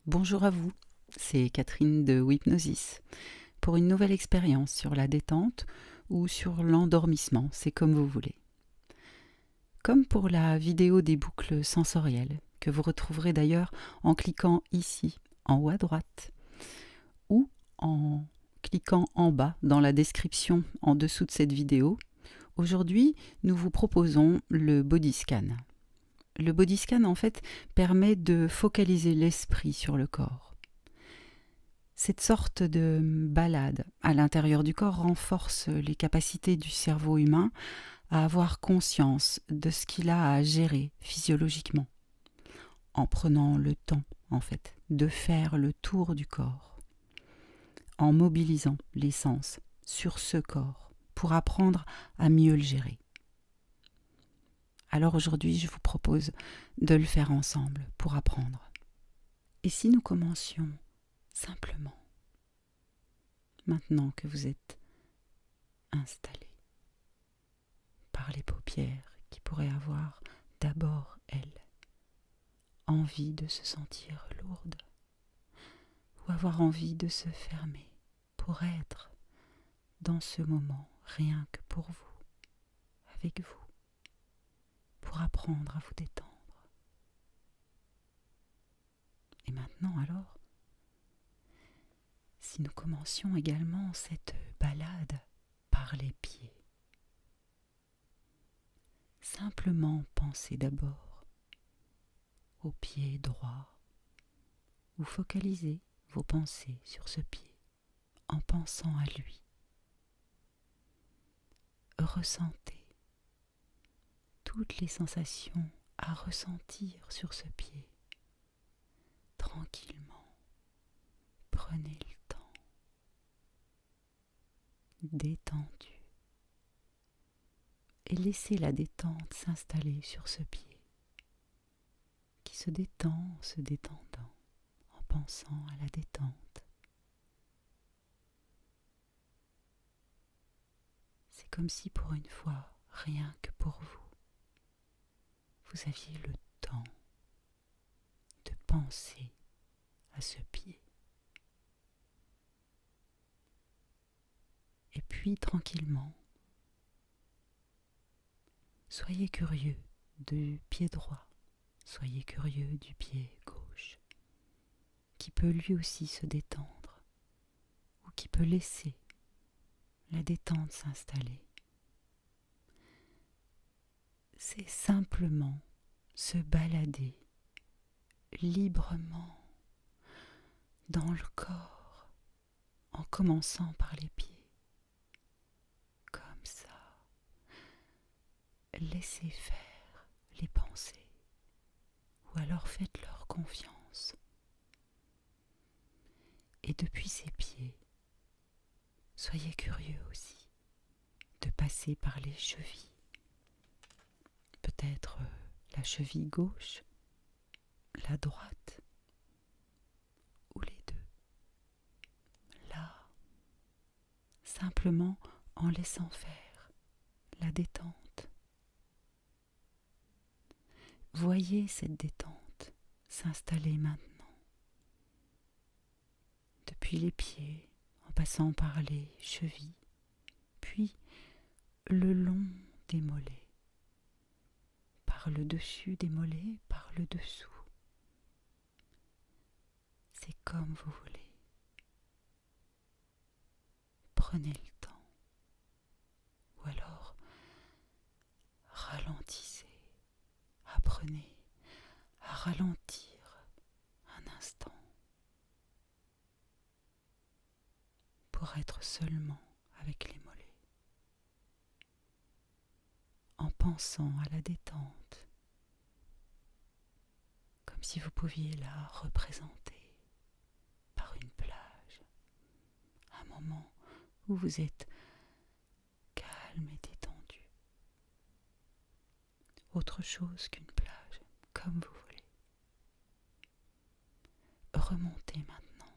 Bonjour à vous, c'est Catherine de Hypnosis pour une nouvelle expérience sur la détente ou sur l'endormissement, c'est comme vous voulez. Comme pour la vidéo des boucles sensorielles, que vous retrouverez d'ailleurs en cliquant ici, en haut à droite, ou en cliquant en bas dans la description en dessous de cette vidéo, aujourd'hui nous vous proposons le body scan. Le body scan en fait permet de focaliser l'esprit sur le corps. Cette sorte de balade à l'intérieur du corps renforce les capacités du cerveau humain à avoir conscience de ce qu'il a à gérer physiologiquement, en prenant le temps, en fait, de faire le tour du corps, en mobilisant les sens sur ce corps pour apprendre à mieux le gérer. Alors aujourd'hui, je vous propose de le faire ensemble pour apprendre. Et si nous commencions simplement, maintenant que vous êtes installé par les paupières qui pourraient avoir d'abord, elles, envie de se sentir lourdes ou avoir envie de se fermer pour être dans ce moment rien que pour vous, avec vous, pour apprendre à vous détendre. Et maintenant alors, si nous commencions également cette balade par les pieds, simplement pensez d'abord au pied droit ou focalisez vos pensées sur ce pied en pensant à lui. Ressentez toutes les sensations à ressentir sur ce pied. Tranquillement, prenez le temps, détendu, et laissez la détente s'installer sur ce pied, qui se détend en se détendant, en pensant à la détente. C'est comme si pour une fois, rien que pour vous, vous aviez le temps de penser à ce pied. Et puis tranquillement, soyez curieux du pied droit, soyez curieux du pied gauche, qui peut lui aussi se détendre, ou qui peut laisser la détente s'installer. C'est simplement se balader librement dans le corps, en commençant par les pieds, comme ça. Laissez faire les pensées, ou alors faites-leur confiance. Et depuis ces pieds, soyez curieux aussi de passer par les chevilles. Peut-être la cheville gauche, la droite, ou les deux. Là, simplement en laissant faire la détente. Voyez cette détente s'installer maintenant, depuis les pieds, en passant par les chevilles, puis le long des mollets, par le dessus des mollets, par le dessous. C'est comme vous voulez. Prenez le temps, ou alors ralentissez. Apprenez à ralentir un instant pour être seulement avec les mollets, en pensant à la détente, comme si vous pouviez la représenter par une plage, un moment où vous êtes calme et détendu, autre chose qu'une plage, comme vous voulez. Remontez maintenant,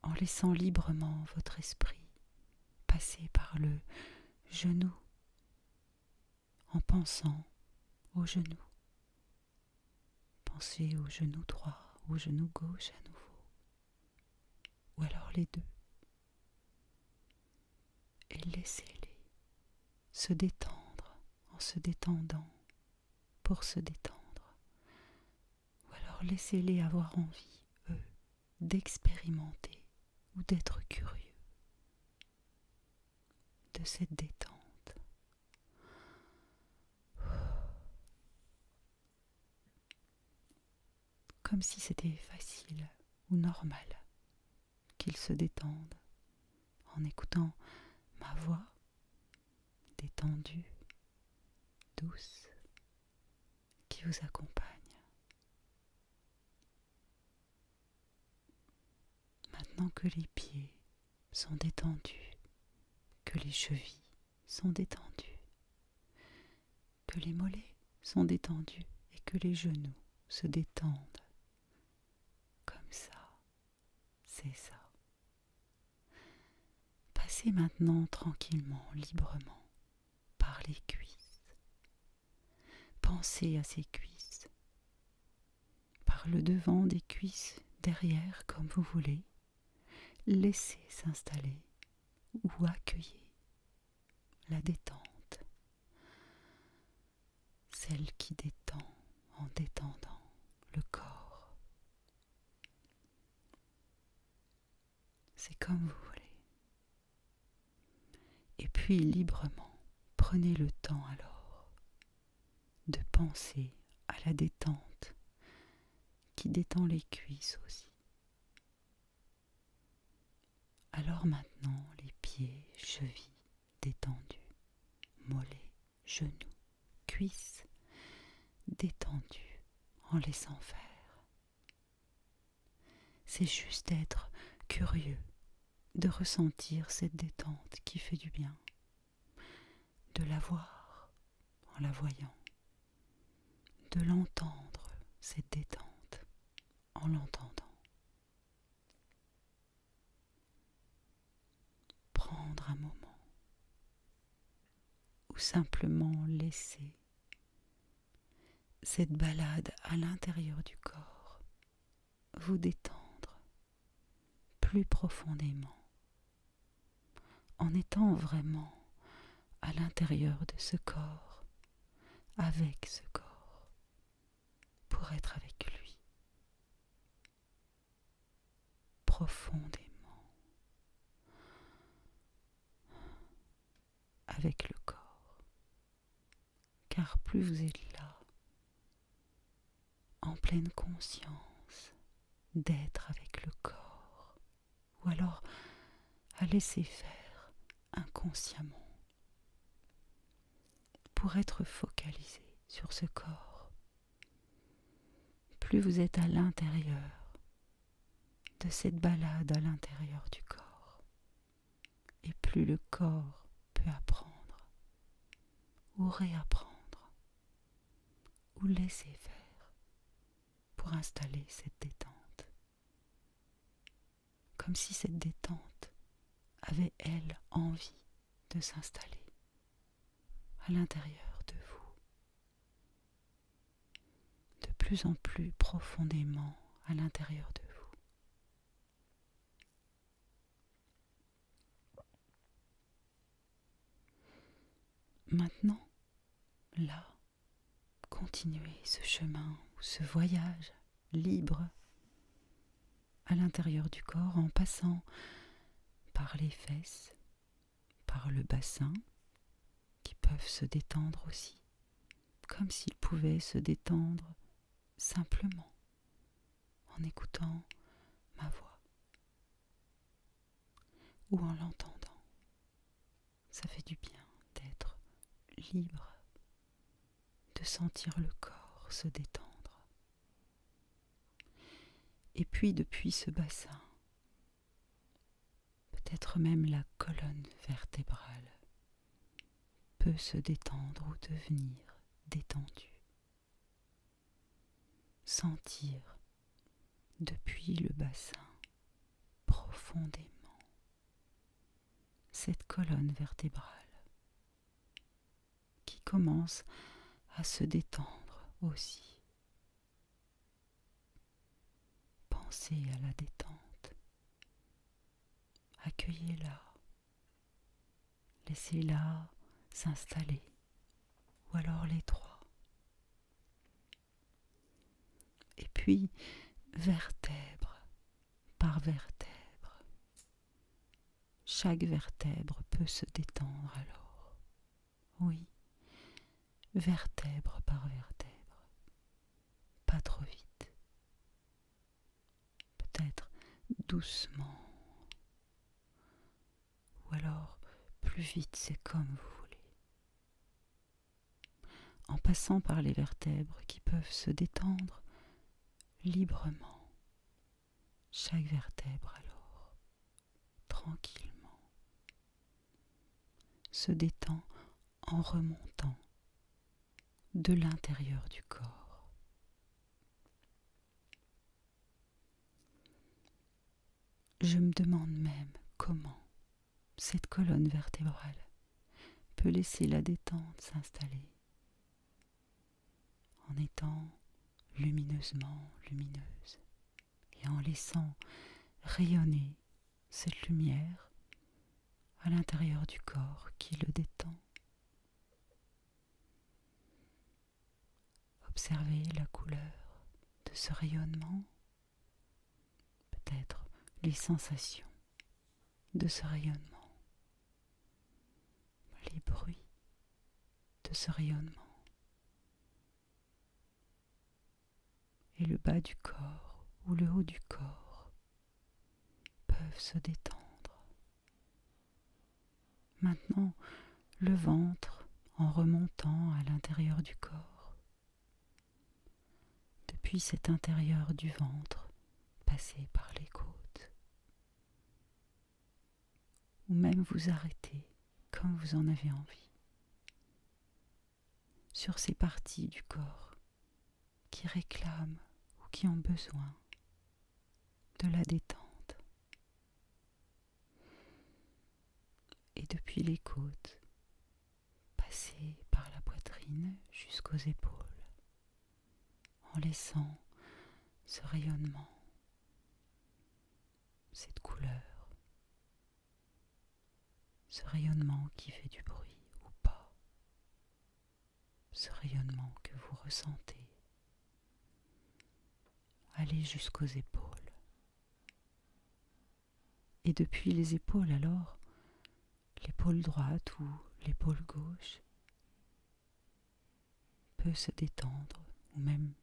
en laissant librement votre esprit passer par le genou, en pensant au genou. Pensez au genou droit au genou gauche à nouveau, ou alors les deux, et laissez-les se détendre en se détendant pour se détendre, ou alors laissez-les avoir envie, eux, d'expérimenter ou d'être curieux de cette détente. Comme si c'était facile ou normal qu'ils se détendent en écoutant ma voix détendue, douce, qui vous accompagne. Maintenant que les pieds sont détendus, que les chevilles sont détendues, que les mollets sont détendus et que les genoux se détendent, comme ça, c'est ça. Passez maintenant tranquillement, librement, par les cuisses. Pensez à ces cuisses, par le devant des cuisses, derrière, comme vous voulez. Laissez s'installer ou accueillez la détente, celle qui détend en détendant le corps. C'est comme vous voulez. Et puis librement, prenez le temps alors de penser à la détente qui détend les cuisses aussi. Alors maintenant, les pieds, chevilles détendus, mollets, genoux, cuisses détendus en laissant faire. C'est juste être curieux de ressentir cette détente qui fait du bien, de la voir en la voyant, de l'entendre, cette détente, en l'entendant. Prendre un moment ou simplement laisser cette balade à l'intérieur du corps vous détendre plus profondément en étant vraiment à l'intérieur de ce corps, avec ce corps, pour être avec lui, profondément, avec le corps. Car plus vous êtes là, en pleine conscience d'être avec le corps, ou alors à laisser faire inconsciemment, pour être focalisé sur ce corps. Plus vous êtes à l'intérieur de cette balade à l'intérieur du corps, et plus le corps peut apprendre, ou réapprendre, ou laisser faire pour installer cette détente. Comme si cette détente avait, elle, envie de s'installer à l'intérieur de vous, de plus en plus profondément à l'intérieur de vous. Maintenant, là, continuez ce chemin ou ce voyage libre à l'intérieur du corps en passant par les fesses, par le bassin, qui peuvent se détendre aussi, comme s'ils pouvaient se détendre simplement en écoutant ma voix ou en l'entendant. Ça fait du bien d'être libre, de sentir le corps se détendre. Et puis depuis ce bassin, peut-être même la colonne vertébrale peut se détendre ou devenir détendue. Sentir depuis le bassin profondément cette colonne vertébrale qui commence à se détendre aussi. forcez à la détente. Accueillez-la, laissez-la s'installer, ou alors les trois. Et puis, vertèbre par vertèbre, chaque vertèbre peut se détendre alors. Oui, vertèbre par vertèbre, pas trop vite, peut-être doucement, ou alors plus vite, c'est comme vous voulez. En passant par les vertèbres qui peuvent se détendre librement, chaque vertèbre alors, tranquillement, se détend en remontant de l'intérieur du corps. Je me demande même comment cette colonne vertébrale peut laisser la détente s'installer en étant lumineusement lumineuse et en laissant rayonner cette lumière à l'intérieur du corps qui le détend. Observez la couleur de ce rayonnement, peut-être les sensations de ce rayonnement, les bruits de ce rayonnement, et le bas du corps ou le haut du corps peuvent se détendre. Maintenant, le ventre en remontant à l'intérieur du corps. Depuis cet intérieur du ventre, passez par les côtes. Ou même vous arrêter quand vous en avez envie. Sur ces parties du corps qui réclament ou qui ont besoin de la détente. Et depuis les côtes, passez par la poitrine jusqu'aux épaules, en laissant ce rayonnement, cette couleur, ce rayonnement qui fait du bruit ou pas, ce rayonnement que vous ressentez, aller jusqu'aux épaules. Et depuis les épaules alors, l'épaule droite ou l'épaule gauche peut se détendre, ou même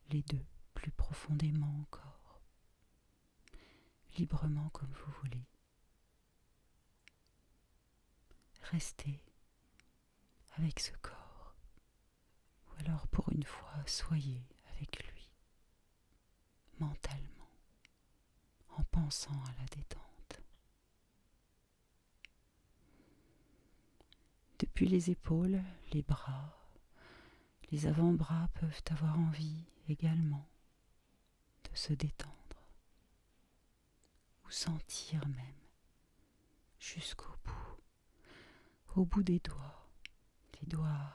les deux, plus profondément encore, librement comme vous voulez. Restez avec ce corps, ou alors pour une fois, soyez avec lui, mentalement, en pensant à la détente. Depuis les épaules, les bras, les avant-bras peuvent avoir envie également de se détendre, ou sentir même jusqu'au bout des doigts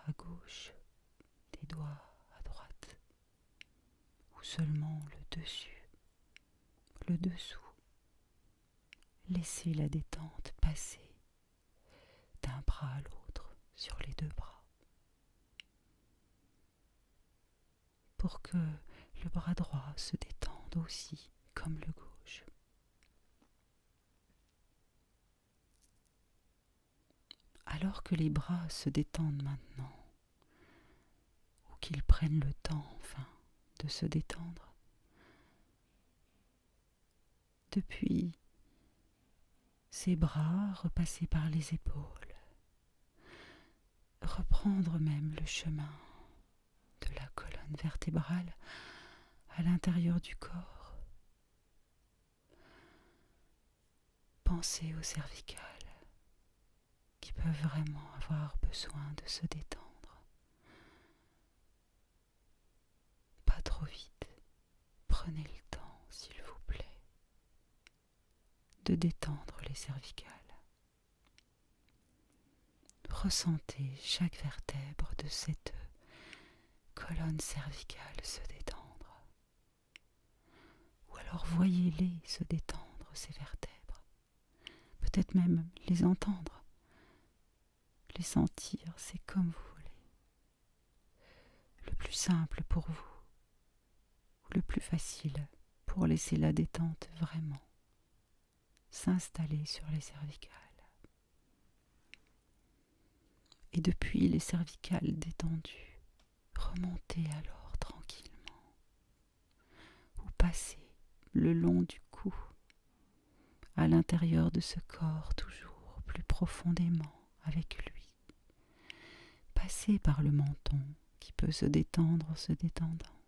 à gauche, des doigts à droite, ou seulement le dessus, le dessous. Laissez la détente passer d'un bras à l'autre sur les deux bras, pour que le bras droit se détende aussi comme le gauche. Alors que les bras se détendent maintenant, ou qu'ils prennent le temps enfin de se détendre, depuis ces bras repassés par les épaules, reprendre même le chemin de la colonne vertébrale à l'intérieur du corps. Pensez aux cervicales qui peuvent vraiment avoir besoin de se détendre. Pas trop vite, prenez le temps, s'il vous plaît, de détendre les cervicales. Ressentez chaque vertèbre de cette colonne cervicale se détendre. Ou alors Alors voyez-les se détendre, ces vertèbres. Peut-être même les entendre, les sentir, c'est comme vous voulez. Le plus simple pour vous, ou le plus facile pour laisser la détente vraiment s'installer sur les cervicales. Et depuis les cervicales détendues, remontez alors tranquillement, ou passez le long du cou, à l'intérieur de ce corps toujours plus profondément avec lui. Passez par le menton qui peut se détendre en se détendant,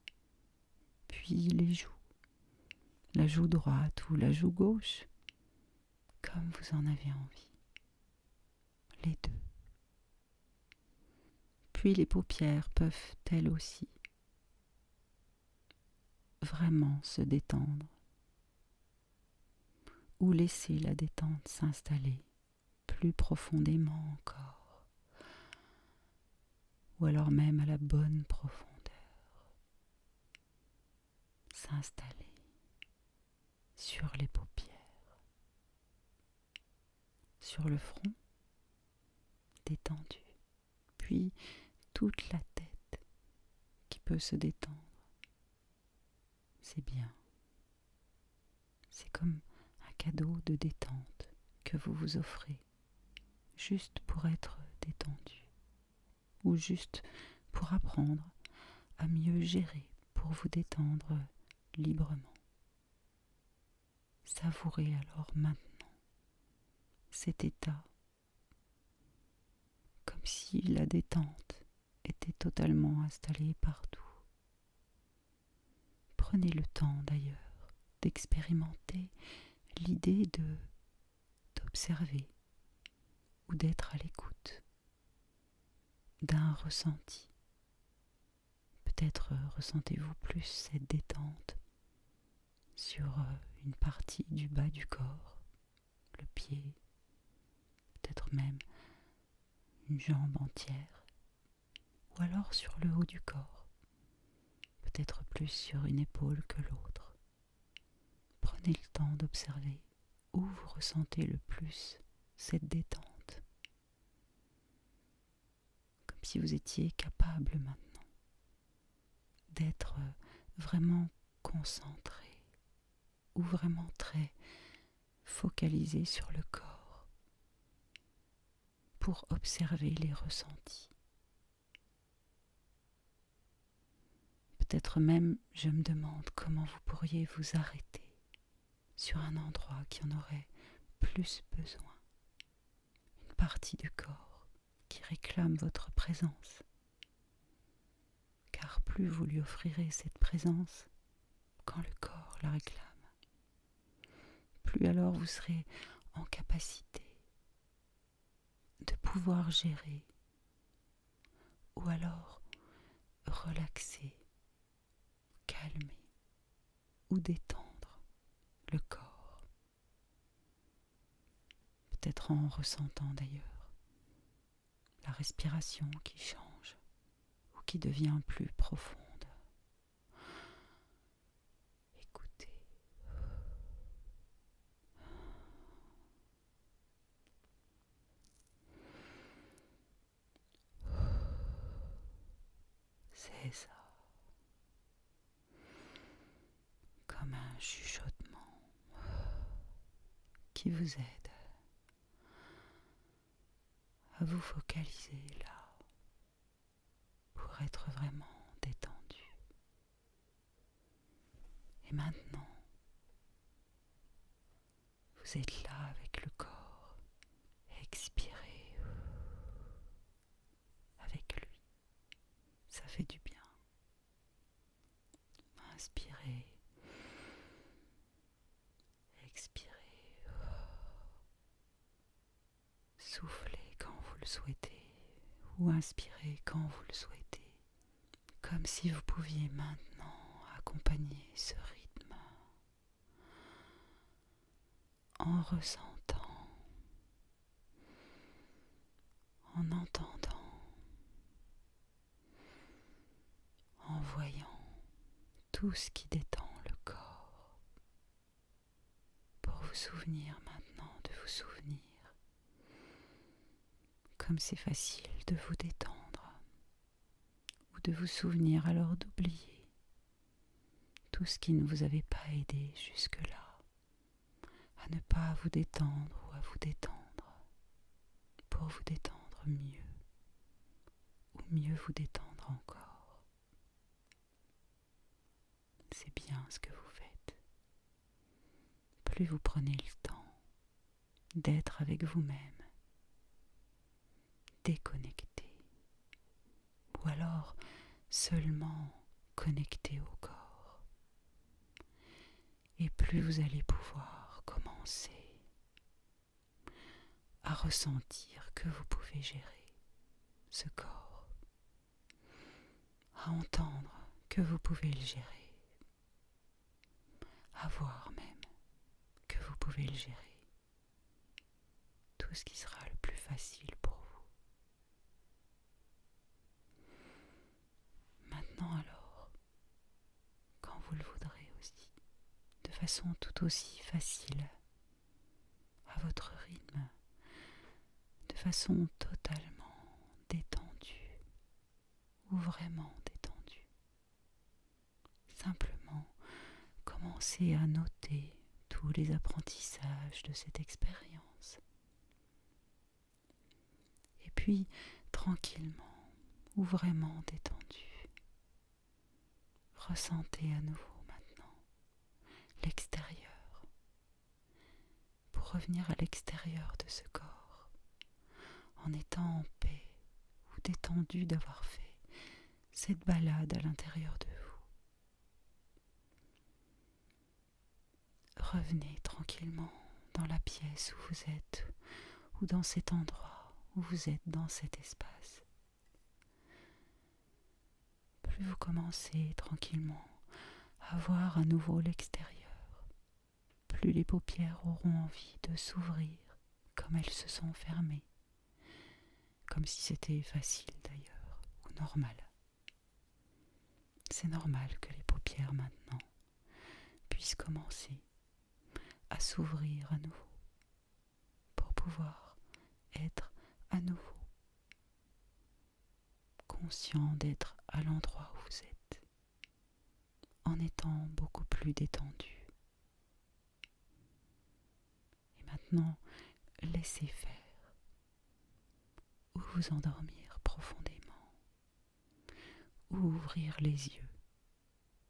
puis les joues, la joue droite ou la joue gauche, comme vous en avez envie, les deux. Puis les paupières peuvent elles aussi vraiment se détendre ou laisser la détente s'installer plus profondément encore, ou alors même à la bonne profondeur, s'installer sur les paupières, sur le front détendu, puis toute la tête qui peut se détendre. C'est bien. C'est comme un cadeau de détente que vous vous offrez, juste pour être détendu, ou juste pour apprendre à mieux gérer, pour vous détendre librement. Savourez alors maintenant cet état, comme si la détente était totalement installée partout. Prenez le temps d'ailleurs d'expérimenter l'idée d'observer ou d'être à l'écoute d'un ressenti. Peut-être ressentez-vous plus cette détente sur une partie du bas du corps, le pied, peut-être même une jambe entière, ou alors sur le haut du corps, peut-être plus sur une épaule que l'autre. Prenez le temps d'observer où vous ressentez le plus cette détente, comme si vous étiez capable maintenant d'être vraiment concentré ou vraiment très focalisé sur le corps pour observer les ressentis. Peut-être même, je me demande comment vous pourriez vous arrêter sur un endroit qui en aurait plus besoin, une partie du corps qui réclame votre présence. Car plus vous lui offrirez cette présence quand le corps la réclame, plus alors vous serez en capacité de pouvoir gérer ou alors relaxer, calmer ou détendre le corps. Peut-être en ressentant d'ailleurs la respiration qui change ou qui devient plus profonde. Écoutez. C'est ça. Comme un chuchotement qui vous aide à vous focaliser là pour être vraiment détendu. Et maintenant, vous êtes là avec le corps. Expirez avec lui. Ça fait du bien. Inspirez. Expirez. Soufflez quand vous le souhaitez ou inspirez quand vous le souhaitez. Comme si vous pouviez maintenant accompagner ce rythme en ressentant, en entendant, en voyant tout ce qui détend le corps. souvenir maintenant, de vous souvenir. Comme c'est facile de vous détendre, ou de vous souvenir alors d'oublier tout ce qui ne vous avait pas aidé jusque-là, à ne pas vous détendre ou à vous détendre, pour vous détendre mieux, ou mieux vous détendre encore. C'est bien ce que vous faites. Plus vous prenez le temps d'être avec vous-même, déconnecté, ou alors seulement connecté au corps, et plus vous allez pouvoir commencer à ressentir que vous pouvez gérer ce corps, à entendre que vous pouvez le gérer, à voir même que vous pouvez le gérer, tout ce qui sera le plus facile pour vous. Maintenant alors, quand vous le voudrez aussi, de façon tout aussi facile, à votre rythme, de façon totalement détendue, ou vraiment détendue. Simplement, commencez à noter tous les apprentissages de cette expérience. Et puis, tranquillement, ou vraiment détendu, ressentez à nouveau maintenant l'extérieur, pour revenir à l'extérieur de ce corps, en étant en paix ou détendu d'avoir fait cette balade à l'intérieur de vous. Revenez tranquillement dans la pièce où vous êtes, ou dans cet endroit où vous êtes dans cet espace. Plus vous commencez tranquillement à voir à nouveau l'extérieur, plus les paupières auront envie de s'ouvrir comme elles se sont fermées, comme si c'était facile d'ailleurs, ou normal. C'est normal que les paupières maintenant puissent commencer à s'ouvrir à nouveau, pour pouvoir être à nouveau conscient d'être à l'endroit où vous êtes, en étant beaucoup plus détendu. Et maintenant, laissez faire, ou vous endormir profondément, ou ouvrir les yeux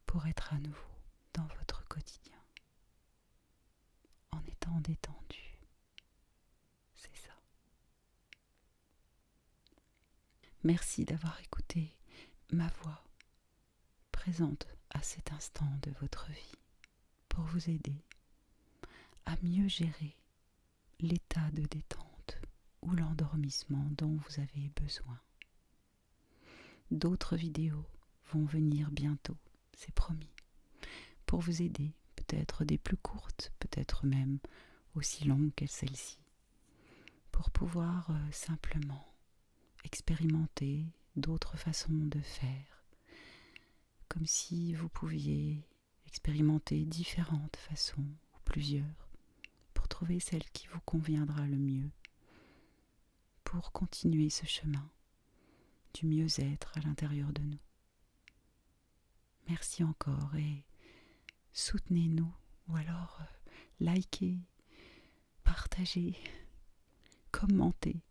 pour être à nouveau dans votre quotidien, en étant détendu. C'est ça. Merci d'avoir écouté ma voix présente à cet instant de votre vie pour vous aider à mieux gérer l'état de détente ou l'endormissement dont vous avez besoin. D'autres vidéos vont venir bientôt, c'est promis, pour vous aider, peut-être des plus courtes, peut-être même aussi longues que celle-ci, pour pouvoir simplement expérimenter d'autres façons de faire, comme si vous pouviez expérimenter différentes façons, ou plusieurs, pour trouver celle qui vous conviendra le mieux, pour continuer ce chemin du mieux-être à l'intérieur de nous. Merci encore et soutenez-nous, ou alors likez, partagez, commentez,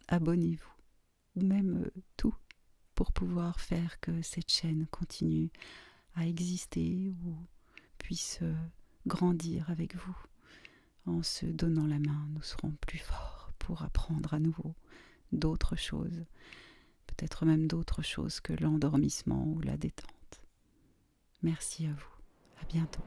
abonnez-vous, ou même tout, pour pouvoir faire que cette chaîne continue à exister ou puisse grandir avec vous. En se donnant la main, nous serons plus forts pour apprendre à nouveau d'autres choses, peut-être même d'autres choses que l'endormissement ou la détente. Merci à vous, à bientôt.